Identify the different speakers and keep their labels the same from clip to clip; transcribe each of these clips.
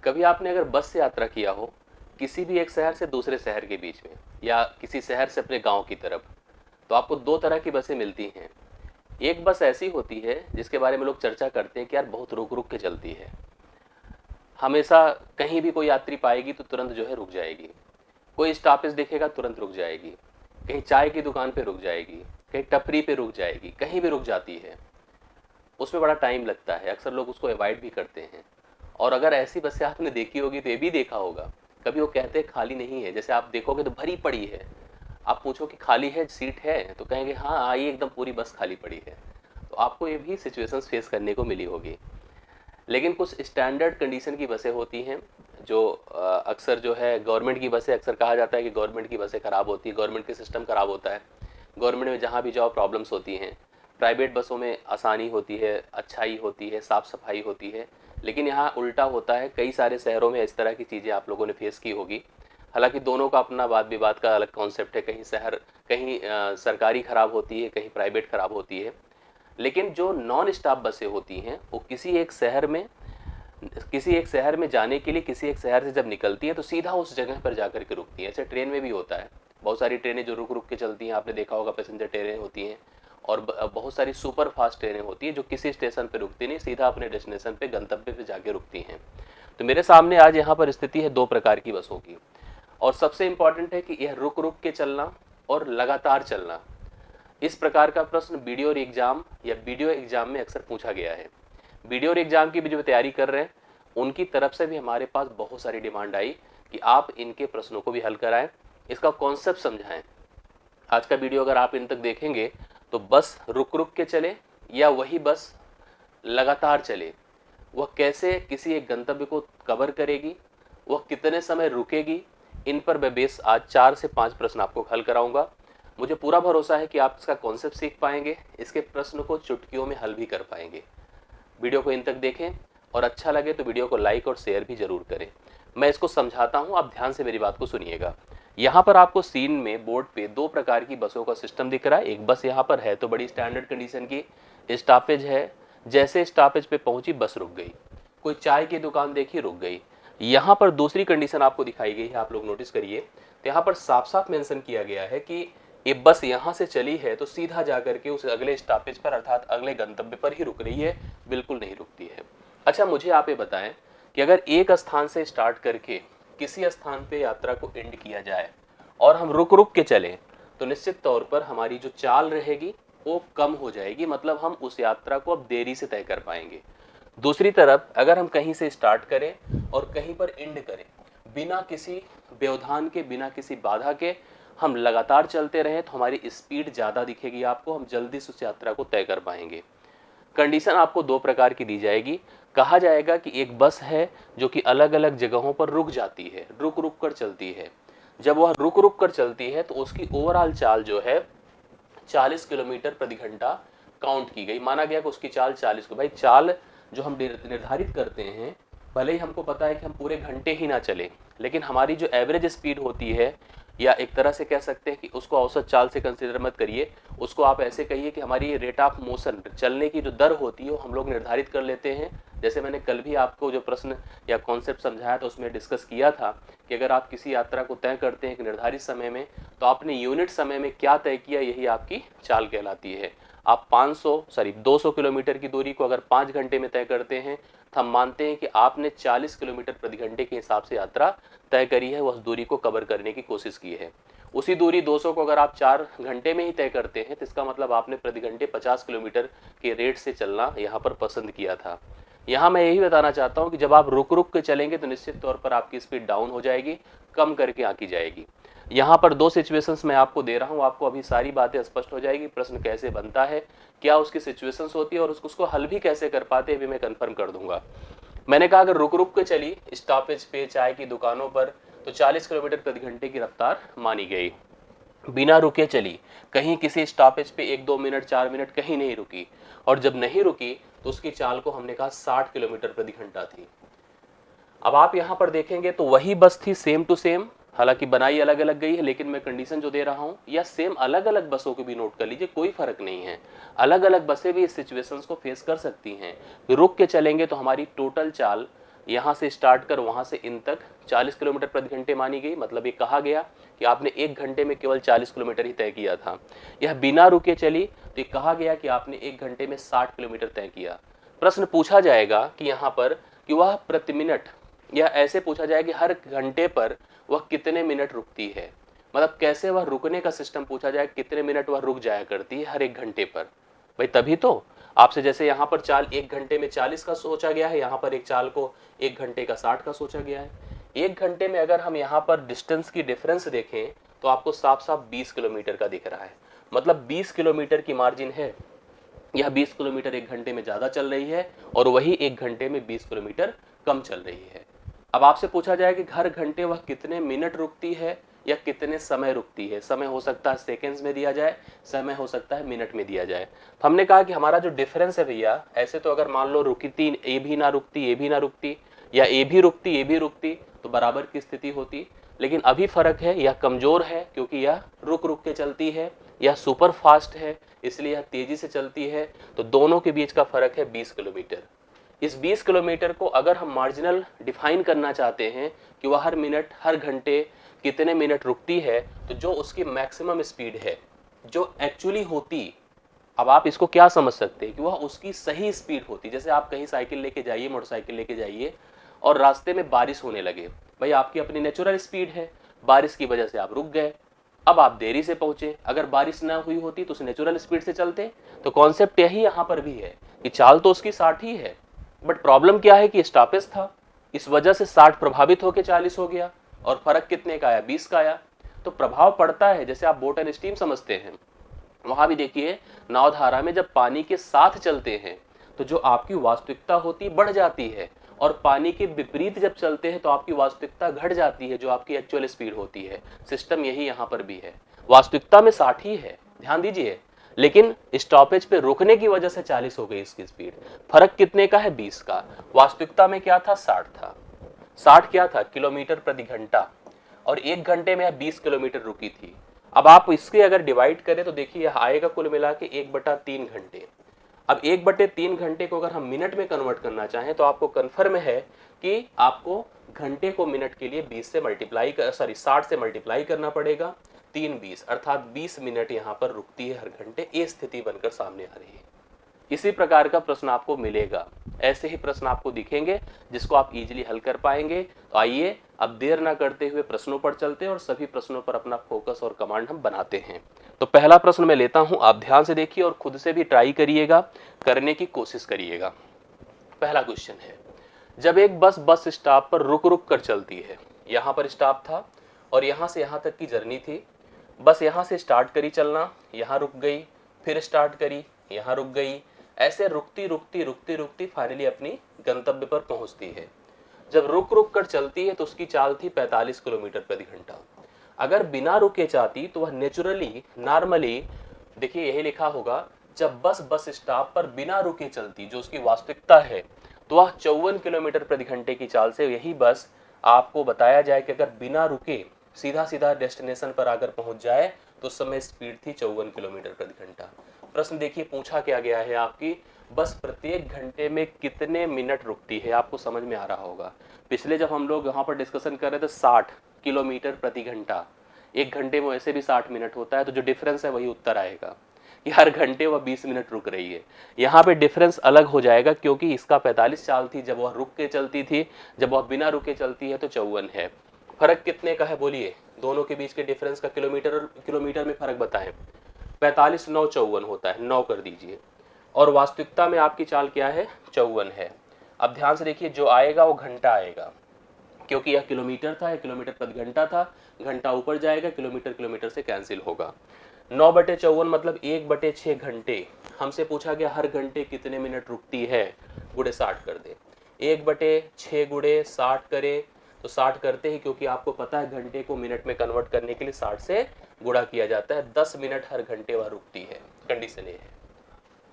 Speaker 1: कभी आपने अगर बस से यात्रा किया हो किसी भी एक शहर से दूसरे शहर के बीच में, या किसी शहर से अपने गांव की तरफ, तो आपको दो तरह की बसें मिलती हैं। एक बस ऐसी होती है जिसके बारे में लोग चर्चा करते हैं कि यार बहुत रुक रुक के चलती है, हमेशा कहीं भी कोई यात्री पाएगी तो तुरंत जो है रुक जाएगी, कोई स्टॉपेज दिखेगा तुरंत रुक जाएगी, कहीं चाय की दुकान पे रुक जाएगी, कहीं टपरी पे रुक जाएगी, कहीं भी रुक जाती है। उसमें बड़ा टाइम लगता है, अक्सर लोग उसको अवॉइड भी करते हैं। और अगर ऐसी बसें आपने देखी होगी तो ये भी देखा होगा, कभी वो कहते हैं खाली नहीं है, जैसे आप देखोगे तो भरी पड़ी है। आप पूछो कि खाली है, सीट है, तो कहेंगे हाँ आइए एकदम पूरी बस खाली पड़ी है। तो आपको ये भी सिचुएशंस फेस करने को मिली होगी। लेकिन कुछ स्टैंडर्ड कंडीशन की बसें होती हैं जो अक्सर जो है गवर्नमेंट की बसें, अक्सर कहा जाता है कि गवर्नमेंट की बसें ख़राब होती है, गवर्नमेंट के सिस्टम ख़राब होता है, गवर्नमेंट में जहाँ भी जाओ प्रॉब्लम्स होती हैं। प्राइवेट बसों में आसानी होती है, अच्छाई होती है, साफ़ सफाई होती है। लेकिन यहाँ उल्टा होता है, कई सारे शहरों में इस तरह की चीज़ें आप लोगों ने फेस की होगी। हालांकि दोनों का अपना वाद विवाद का अलग कॉन्सेप्ट है, कहीं शहर कहीं सरकारी ख़राब होती है, कहीं प्राइवेट ख़राब होती है। लेकिन जो नॉन स्टॉप बसें होती हैं वो किसी एक शहर में जाने के लिए किसी एक शहर से जब निकलती है तो सीधा उस जगह पर जाकर के रुकती है। ऐसे ट्रेन में भी होता है, बहुत सारी ट्रेनें जो रुक रुक के चलती हैं, आपने देखा होगा पैसेंजर ट्रेनें होती हैं। और बहुत सारी सुपर फास्ट ट्रेनें होती हैं जो किसी स्टेशन पर रुकती नहीं, सीधा अपने डेस्टिनेशन पे, गंतव्य पे जाके रुकती हैं। तो मेरे सामने आज यहाँ पर स्थिति है दो प्रकार की बसों की। और सबसे इम्पॉर्टेंट है कि यह रुक रुक के चलना और लगातार चलना। इस प्रकार का प्रश्न वीडियो एग्जाम या वीडियो एग्जाम में अक्सर पूछा गया है। वीडियो एग्जाम की भी जो तैयारी कर रहे हैं उनकी तरफ से भी हमारे पास बहुत सारी डिमांड आई कि आप इनके प्रश्नों को भी हल कराएं, इसका कॉन्सेप्ट समझाएं। आज का वीडियो अगर आप इन तक देखेंगे तो बस रुक रुक के चले या वही बस लगातार चले, वह कैसे किसी एक गंतव्य को कवर करेगी, वह कितने समय रुकेगी, इन पर मैं बेस आज 4 से 5 प्रश्न आपको हल कराऊंगा। मुझे पूरा भरोसा है कि आप इसका कॉन्सेप्ट सीख पाएंगे, इसके प्रश्न को चुटकियों में हल भी कर पाएंगे। वीडियो को इन तक देखें और अच्छा लगे तो वीडियो को लाइक और शेयर भी जरूर करें। मैं इसको समझाता हूं, आप ध्यान से मेरी बात को सुनिएगा। यहाँ पर आपको सीन में बोर्ड पे दो प्रकार की बसों का सिस्टम दिख रहा है। एक बस यहाँ पर है तो बड़ी स्टैंडर्ड कंडीशन की, स्टॉपेज है, जैसे स्टॉपेज पे पहुंची बस रुक गई, कोई चाय की दुकान देखी रुक गई। यहाँ पर दूसरी कंडीशन आपको दिखाई गई है, आप लोग नोटिस करिए, तो यहाँ पर साफ साफ मेंशन किया गया है कि ये बस यहाँ से चली है तो सीधा जाकर के उस अगले स्टॉपेज पर अर्थात अगले गंतव्य पर ही रुक रही है, बिल्कुल नहीं रुकती है। अच्छा, मुझे आप ये बताएं कि अगर एक स्थान से स्टार्ट करके किसी स्थान पे यात्रा को एंड किया जाए और हम रुक रुक के चलें तो निश्चित तौर पर हमारी जो चाल रहेगी वो कम हो जाएगी, मतलब हम उस यात्रा को अब देरी से तय कर पाएंगे। दूसरी तरफ अगर हम कहीं से स्टार्ट करें और कहीं पर एंड करें, बिना किसी व्यवधान के, बिना किसी बाधा के हम लगातार चलते रहें तो हमारी स्पीड ज़्यादा दिखेगी आपको, हम जल्दी से उस यात्रा को तय कर पाएंगे। कंडीशन आपको दो प्रकार की दी जाएगी। कहा जाएगा कि एक बस है जो कि अलग अलग जगहों पर रुक जाती है, रुक रुक कर चलती है। जब वह रुक रुक कर चलती है तो उसकी ओवरऑल चाल जो है 40 किलोमीटर प्रति घंटा काउंट की गई, माना गया कि उसकी चाल 40 को, भाई चाल जो हम निर्धारित करते हैं, भले ही हमको पता है कि हम पूरे घंटे ही ना चले, लेकिन हमारी जो एवरेज स्पीड होती है, या एक तरह से कह सकते हैं कि उसको औसत चाल से कंसीडर मत करिए, उसको आप ऐसे कहिए कि हमारी रेट ऑफ मोशन, चलने की जो दर होती है वो हम लोग निर्धारित कर लेते हैं। जैसे मैंने कल भी आपको जो प्रश्न या कॉन्सेप्ट समझाया था उसमें डिस्कस किया था कि अगर आप किसी यात्रा को तय करते हैं एक निर्धारित समय में तो आपने यूनिट समय में क्या तय किया, यही आपकी चाल कहलाती है। आप 200 किलोमीटर की दूरी को अगर 5 घंटे में तय करते हैं तो हम मानते हैं कि आपने 40 किलोमीटर प्रति घंटे के हिसाब से यात्रा तय करी है, उस दूरी को कवर करने की कोशिश की है। उसी दूरी 200 को अगर आप 4 घंटे में ही तय करते हैं तो इसका मतलब आपने प्रति घंटे 50 किलोमीटर के रेट से चलना यहाँ पर पसंद किया था। यहाँ मैं यही बताना चाहता हूँ कि जब आप रुक रुक के चलेंगे तो निश्चित तौर पर आपकी स्पीड डाउन हो जाएगी, कम करके आकी जाएगी। यहाँ पर दो सिचुएशंस मैं आपको दे रहा हूँ, आपको अभी सारी बातें स्पष्ट हो जाएगी, प्रश्न कैसे बनता है, क्या उसकी सिचुएशंस होती है और उसको हल भी कैसे कर पाते हैं, भी मैं कंफर्म कर दूंगा। मैंने कहा अगर रुक रुक के चली स्टॉपेज पे, चाय की दुकानों पर, तो 40 किलोमीटर प्रति घंटे की रफ्तार मानी गई। बिना रुके चली, कहीं किसी स्टॉपेज पे 1-2 मिनट, 4 मिनट कहीं नहीं रुकी, और जब नहीं रुकी तो उसकी चाल को हमने कहा 60 किलोमीटर प्रति घंटा थी। अब आप यहाँ पर देखेंगे तो वही बस थी, सेम टू सेम, हालांकि बनाई अलग अलग गई है, लेकिन मैं कंडीशन जो दे रहा हूँ या सेम अलग अलग बसों को भी नोट कर लीजिए, कोई फर्क नहीं है। अलग अलग बसें भी इस सिचुएशंस को फेस कर सकती हैं। रुक के चलेंगे तो हमारी टोटल चाल यहाँ से स्टार्ट कर वहाँ से इन तक 40 किलोमीटर प्रति घंटे मानी गई। मतलब ये कहा गया कि आपने 1 घंटे में केवल 40 किलोमीटर ही तय किया था। यह बिना रुके चली तो ये कहा गया कि आपने 1 घंटे में 60 किलोमीटर तय किया। प्रश्न पूछा जाएगा कि यहाँ पर कि वह प्रति मिनट, या ऐसे पूछा जाएगा कि हर घंटे पर वह कितने मिनट रुकती है। मतलब कैसे वह रुकने का सिस्टम पूछा जाए, कितने मिनट वह रुक जाया करती है हर 1 घंटे पर। भाई तभी तो आपसे, जैसे यहाँ पर चाल 1 घंटे में 40 का सोचा गया है, यहाँ पर एक चाल को 1 घंटे का 60 का सोचा गया है। 1 घंटे में अगर हम यहाँ पर डिस्टेंस की डिफरेंस देखें तो आपको साफ साफ 20 किलोमीटर का दिख रहा है। मतलब 20 किलोमीटर की मार्जिन है। यह 20 किलोमीटर 1 घंटे में ज़्यादा चल रही है और वही 1 घंटे में 20 किलोमीटर कम चल रही है। अब आपसे पूछा जाए कि हर घंटे वह कितने मिनट रुकती है या कितने समय रुकती है। समय हो सकता है सेकेंड्स में दिया जाए, समय हो सकता है मिनट में दिया जाए। तो हमने कहा कि हमारा जो डिफरेंस है भैया, ऐसे तो अगर मान लो रुकती, ए भी ना रुकती, ए भी ना रुकती, या ए भी रुकती, ए भी रुकती, तो बराबर की स्थिति होती। लेकिन अभी फर्क है, यह कमजोर है क्योंकि यह रुक रुक के चलती है, यह सुपर फास्ट है इसलिए यह तेजी से चलती है। तो दोनों के बीच का फर्क है 20 किलोमीटर। इस 20 किलोमीटर को अगर हम मार्जिनल डिफाइन करना चाहते हैं कि वह हर मिनट, हर घंटे कितने मिनट रुकती है, तो जो उसकी मैक्सिमम स्पीड है, जो एक्चुअली होती, अब आप इसको क्या समझ सकते हैं कि वह उसकी सही स्पीड होती। जैसे आप कहीं साइकिल लेके जाइए, मोटरसाइकिल लेके जाइए और रास्ते में बारिश होने लगे, भाई आपकी अपनी नेचुरल स्पीड है, बारिश की वजह से आप रुक गए, अब आप देरी से पहुंचे। अगर बारिश ना हुई होती तो उस नेचुरल स्पीड से चलते। तो कॉन्सेप्ट यही यहाँ पर भी है कि चाल तो उसकी 60 ही है, बट प्रॉब्लम क्या है कि स्टॉपेज था, इस वजह से 60 प्रभावित होकर 40 हो गया और फर्क कितने का आया, 20 का आया। तो प्रभाव पड़ता है। जैसे आप बोट एंड स्टीम समझते हैं, वहां भी देखिए नावधारा में जब पानी के साथ चलते हैं तो जो आपकी वास्तविकता होती बढ़ जाती है, और पानी के विपरीत जब चलते हैं तो आपकी वास्तविकता घट जाती है, जो आपकी एक्चुअल स्पीड होती है। सिस्टम यही यहाँ पर भी है। वास्तविकता में 60 ही है, ध्यान दीजिए, लेकिन स्टॉपेज पे रुकने की वजह से 40 हो गई इसकी स्पीड। फर्क कितने का है, 20 का। वास्तविकता में क्या था, 60 था। 60 क्या था, किलोमीटर प्रति घंटा, और 1 घंटे में 20 किलोमीटर रुकी थी। अब आप इसके अगर डिवाइड करें तो देखिए यह आएगा कुल मिला के 1/3 घंटे। अब 1/3 घंटे को अगर हम मिनट में कन्वर्ट करना चाहें तो आपको कन्फर्म है कि आपको घंटे को मिनट के लिए 20 से मल्टीप्लाई 60 से मल्टीप्लाई करना पड़ेगा। 3 20 अर्थात 20 मिनट यहाँ पर रुकती है हर घंटे। ये स्थिति बनकर सामने आ रही है। इसी प्रकार का प्रश्न आपको मिलेगा, ऐसे ही प्रश्न आपको दिखेंगे जिसको आप इजीली हल कर पाएंगे। तो आइए अब देर ना करते हुए प्रश्नों पर चलते हैं और सभी प्रश्नों पर अपना फोकस और कमांड हम बनाते हैं। तो पहला प्रश्न मैं लेता हूं, आप ध्यान से देखिए और खुद से भी ट्राई करिएगा, करने की कोशिश करिएगा। पहला क्वेश्चन है, जब एक बस स्टॉप पर रुक रुक कर चलती है, यहाँ पर स्टॉप था और यहाँ से यहाँ तक की जर्नी थी। बस यहाँ से स्टार्ट करी चलना, यहाँ रुक गई, फिर स्टार्ट करी, यहाँ रुक गई, ऐसे रुकती रुकती रुकती रुकती फाइनली अपनी गंतव्य पर पहुंचती है। जब रुक रुक कर चलती है तो उसकी चाल थी 45 किलोमीटर प्रति घंटा। अगर बिना रुके जाती तो वह नेचुरली, नॉर्मली, देखिए यही लिखा होगा, जब बस स्टॉप पर बिना रुके चलती, जो उसकी वास्तविकता है, तो वह 54 किलोमीटर प्रति घंटे की चाल से, यही बस आपको बताया जाए कि अगर बिना रुके सीधा सीधा डेस्टिनेशन पर आकर पहुंच जाए तो उस समय स्पीड थी 54 किलोमीटर प्रति घंटा। प्रश्न देखिए पूछा क्या गया है, आपकी बस प्रत्येक घंटे में कितने मिनट रुकती है। आपको समझ में आ रहा होगा, पिछले जब हम लोग यहाँ पर डिस्कशन कर रहे थे 60 किलोमीटर प्रति घंटा, 1 घंटे में वैसे भी 60 मिनट होता है, तो जो डिफरेंस है वही उत्तर आएगा कि हर घंटे वह 20 मिनट रुक रही है। यहाँ पे डिफरेंस अलग हो जाएगा क्योंकि इसका 45 चाल थी जब वह रुक के चलती थी, जब वह बिना रुके चलती है तो 54 है। फर्क कितने का है बोलिए, दोनों के बीच के डिफरेंस का किलोमीटर में फर्क बताएं। 45 9 54 होता है, 9 कर दीजिए, और वास्तविकता में आपकी चाल क्या है, 54 है। अब ध्यान से देखिए, जो आएगा वो घंटा आएगा क्योंकि यह किलोमीटर था, यह किलोमीटर प्रति घंटा था, घंटा ऊपर जाएगा, किलोमीटर से कैंसिल होगा। 9/54 मतलब 1/6 घंटे। हमसे पूछा गया हर घंटे कितने मिनट रुकती है, गुणे 60 कर दे। 1/6 गुणे 60 करें तो 60 करते हैं, क्योंकि आपको पता है घंटे को मिनट में कन्वर्ट करने के लिए 60 से गुणा किया जाता है। 10 मिनट हर घंटे वह रुकती है। कंडीशन ये है,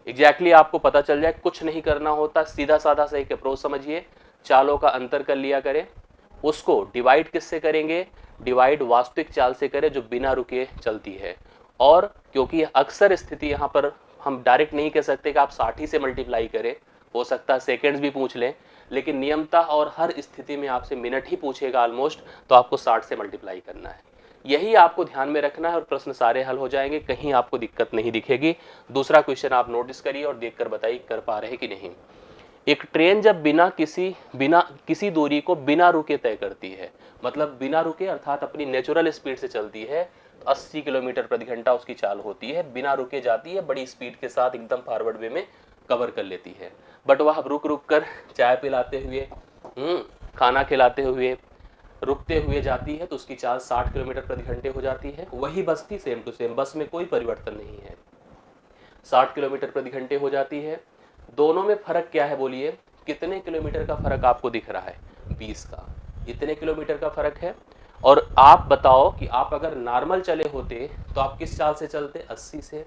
Speaker 1: एग्जैक्टली आपको पता चल जाए, कुछ नहीं करना होता, सीधा साधा सा एक अप्रोच समझिए, चालों का अंतर कर लिया करें, उसको डिवाइड किससे करेंगे, डिवाइड वास्तविक चाल से करें जो बिना रुके चलती है। और क्योंकि अक्सर स्थिति यहाँ पर हम डायरेक्ट नहीं कह सकते कि आप 60 से मल्टीप्लाई करें, हो सकता है सेकेंड्स भी पूछ लें, लेकिन नियमतः और हर स्थिति में आपसे मिनट ही पूछेगा ऑलमोस्ट, तो आपको 60 से मल्टीप्लाई करना है। यही आपको ध्यान में रखना है और प्रश्न सारे हल हो जाएंगे, कहीं आपको दिक्कत नहीं दिखेगी। दूसरा क्वेश्चन आप नोटिस करिए और देखकर बताइए कर पा रहे हैं कि नहीं। एक ट्रेन जब बिना किसी दूरी को बिना रुके तय करती है, मतलब बिना रुके अर्थात अपनी नेचुरल स्पीड से चलती है, तो 80 किलोमीटर प्रति घंटा उसकी चाल होती है, बिना रुके जाती है, बड़ी स्पीड के साथ एकदम फॉरवर्ड वे में कवर कर लेती है। बट वह रुक रुक कर चाय पिलाते हुए, खाना खिलाते हुए, रुकते हुए जाती है, तो उसकी चाल 60 किलोमीटर प्रति घंटे हो जाती है। वही बस थी, सेम टू सेम, बस में कोई परिवर्तन नहीं है, 60 किलोमीटर प्रति घंटे हो जाती है। दोनों में फर्क क्या है बोलिए, कितने किलोमीटर का फर्क आपको दिख रहा है, 20 का, इतने किलोमीटर का फर्क है। और आप बताओ कि आप अगर नॉर्मल चले होते तो आप किस चाल से चलते, 80 से।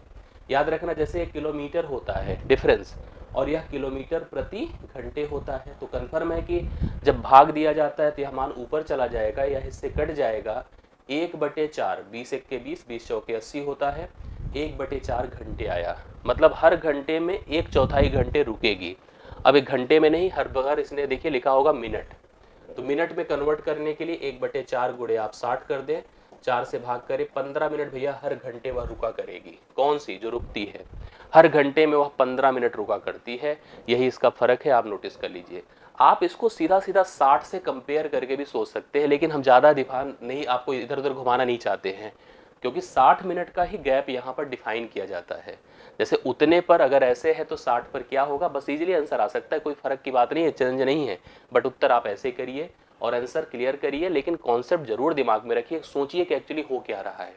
Speaker 1: याद रखना, जैसे 1 किलोमीटर होता है डिफरेंस और यह किलोमीटर प्रति घंटे होता है, तो कन्फर्म है कि जब भाग दिया जाता है तो यह मान ऊपर चला जाएगा, यह इससे कट जाएगा। 1/4, 20 एक के 20, 20 चौके 80 होता है, 1/4 घंटे आया, मतलब हर घंटे में 1/4 घंटे रुकेगी। अब एक घंटे में नहीं, हर बार इसने देखिए लिखा होगा मिनट, तो मिनट में कन्वर्ट करने के लिए 1/4 गुणे आप 60 कर दें, 4 से भाग करें, 15 मिनट भैया हर घंटे वह रुका करेगी। कौन सी, जो रुकती है, हर घंटे में वह 15 मिनट रुका करती है। यही इसका फर्क है, आप नोटिस कर लीजिए। आप इसको सीधा सीधा 60 से कंपेयर करके भी सोच सकते हैं, लेकिन हम ज़्यादा ध्यान नहीं, आपको इधर उधर घुमाना नहीं चाहते हैं, क्योंकि 60 मिनट का ही गैप यहाँ पर डिफाइन किया जाता है। जैसे उतने पर अगर ऐसे है तो 60 पर क्या होगा, बस इजीली आंसर आ सकता है, कोई फर्क की बात नहीं है, चेंज नहीं है। बट उत्तर आप ऐसे करिए और आंसर क्लियर करिए, लेकिन कॉन्सेप्ट जरूर दिमाग में रखिए, सोचिए कि एक्चुअली हो क्या रहा है।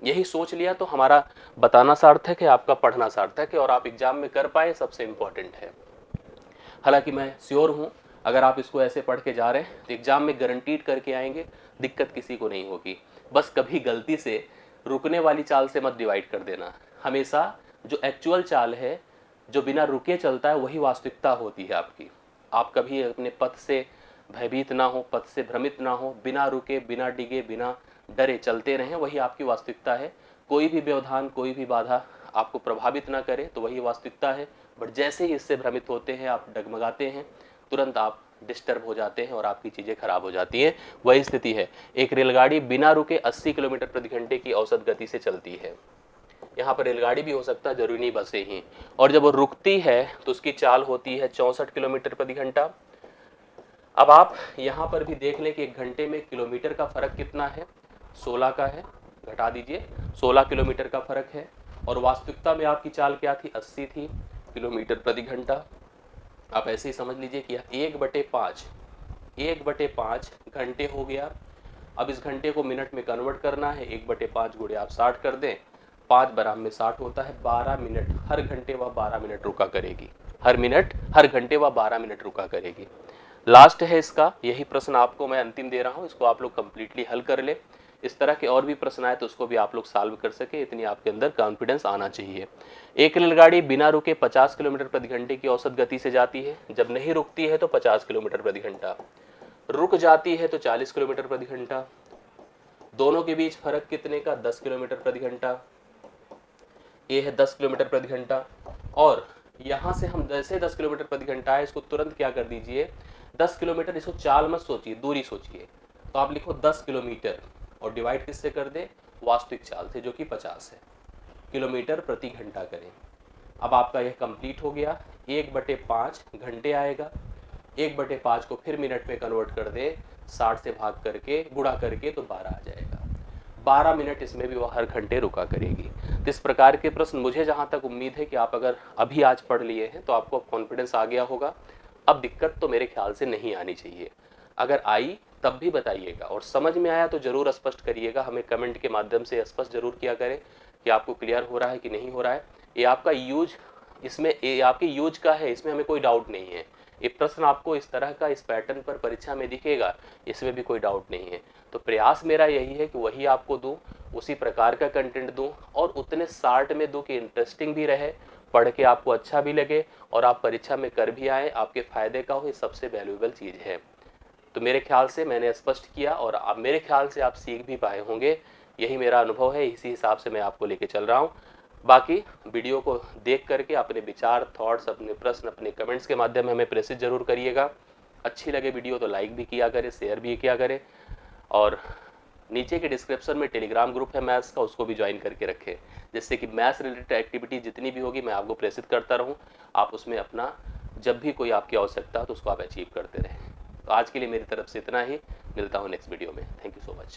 Speaker 1: यही सोच लिया तो हमारा बताना सार्थक है, आपका पढ़ना सार्थक है, और आप एग्जाम में कर पाए, सबसे इंपॉर्टेंट है। हालांकि मैं श्योर हूँ अगर आप इसको ऐसे पढ़ के जा रहे हैं तो एग्जाम में गारंटीड करके आएंगे, दिक्कत किसी को नहीं होगी। बस कभी गलती से रुकने वाली चाल से मत डिवाइड कर देना। हमेशा जो एक्चुअल चाल है, जो बिना रुके चलता है, वही वास्तविकता होती है आपकी। आप कभी अपने पथ से भयभीत ना हो, पथ से भ्रमित ना हो, बिना रुके, बिना डिगे, बिना डरे चलते रहें, वही आपकी वास्तविकता है। कोई भी व्यवधान, कोई भी बाधा आपको प्रभावित ना करे, तो वही वास्तविकता है। बट जैसे ही इससे भ्रमित होते हैं, आप डगमगाते हैं, तुरंत आप डिस्टर्ब हो जाते हैं और आपकी चीज़ें खराब हो जाती हैं। वही स्थिति है। एक रेलगाड़ी बिना रुके 80 किलोमीटर प्रति घंटे की औसत गति से चलती है। यहाँ पर रेलगाड़ी भी हो सकता है, जरूरी नहीं बसें ही। और जब वो रुकती है तो उसकी चाल होती है 64 किलोमीटर प्रति घंटा। अब आप यहाँ पर भी देख लें कि एक घंटे में किलोमीटर का फर्क कितना है, 16 का है, घटा दीजिए, 16 किलोमीटर का फर्क है। और वास्तविकता में आपकी चाल क्या थी, 80 थी किलोमीटर प्रति घंटा। आप ऐसे ही समझ लीजिए कि 1/5 घंटे हो गया। अब इस घंटे को मिनट में कन्वर्ट करना है, 1/5 गुणे आप 60 कर दें, 5 बराबर में 60 होता है, 12 मिनट, हर घंटे वह 12 मिनट रुका करेगी, हर घंटे वह 12 मिनट रुका करेगी। लास्ट है इसका, यही प्रश्न आपको मैं अंतिम दे रहा हूँ, इसको आप लोग कंप्लीटली हल कर ले। इस तरह के और भी प्रश्न आए तो उसको भी आप लोग सॉल्व कर सके, इतनी आपके अंदर कॉन्फिडेंस आना चाहिए। एक रेलगाड़ी बिना रुके 50 किलोमीटर प्रति घंटे की औसत गति से जाती है, जब नहीं रुकती है तो 50 किलोमीटर प्रति घंटा, रुक जाती है तो 40 किलोमीटर प्रति घंटा। दोनों के बीच फर्क कितने का, 10 किलोमीटर प्रति घंटा। ये है 10 किलोमीटर प्रति घंटा। और यहाँ से हम जैसे 10 किलोमीटर प्रति घंटा है, इसको तुरंत क्या कर दीजिए, 10 किलोमीटर, इसको चाल मत सोचिए, दूरी सोचिए, तो आप लिखो 10 किलोमीटर और डिवाइड किससे कर दे, वास्तविक चाल से, जो कि 50 है, किलोमीटर प्रति घंटा करें। अब आपका यह कंप्लीट हो गया। 1/5 घंटे आएगा, 1/5 को फिर मिनट में कन्वर्ट कर दे, 60 से भाग करके गुणा करके तो 12 आ जाएगा। 12 मिनट इसमें भी वह हर घंटे रुका करेगी। तो इस प्रकार के प्रश्न, मुझे जहाँ तक उम्मीद है कि आप अगर अभी आज पढ़ लिए हैं तो आपको कॉन्फिडेंस आ गया होगा। अब दिक्कत तो मेरे ख्याल से नहीं आनी चाहिए। अगर आई तब भी बताइएगा, और समझ में आया तो ज़रूर स्पष्ट करिएगा, हमें कमेंट के माध्यम से स्पष्ट जरूर किया करें कि आपको क्लियर हो रहा है कि नहीं हो रहा है। ये आपका यूज, इसमें ये आपके यूज का है, इसमें हमें कोई डाउट नहीं है। ये प्रश्न आपको इस तरह का इस पैटर्न पर परीक्षा में दिखेगा, इसमें भी कोई डाउट नहीं है। तो प्रयास मेरा यही है कि वही आपको दूं, उसी प्रकार का कंटेंट दूं, और उतने शार्ट में दूं कि इंटरेस्टिंग भी रहे, पढ़ के आपको अच्छा भी लगे, और आप परीक्षा में कर भी आए, आपके फायदे का हो, ये सबसे वैल्यूएबल चीज़ है। तो मेरे ख्याल से मैंने स्पष्ट किया, और अब मेरे ख्याल से आप सीख भी पाए होंगे। यही मेरा अनुभव है, इसी हिसाब से मैं आपको लेके चल रहा हूँ। बाकी वीडियो को देख करके अपने विचार, थॉट्स, अपने प्रश्न, अपने कमेंट्स के माध्यम में हमें प्रेषित जरूर करिएगा। अच्छी लगे वीडियो तो लाइक भी किया करें, शेयर भी किया करें, और नीचे के डिस्क्रिप्शन में टेलीग्राम ग्रुप है मैथ्स का, उसको भी ज्वाइन करके रखें, जिससे कि मैथ्स रिलेटेड एक्टिविटी जितनी भी होगी मैं आपको प्रेषित करता रहूं, आप उसमें अपना जब भी कोई आपकी आवश्यकता हो तो उसको आप अचीव करते रहें। तो आज के लिए मेरी तरफ से इतना ही, मिलता हूँ नेक्स्ट वीडियो में। Thank you so much.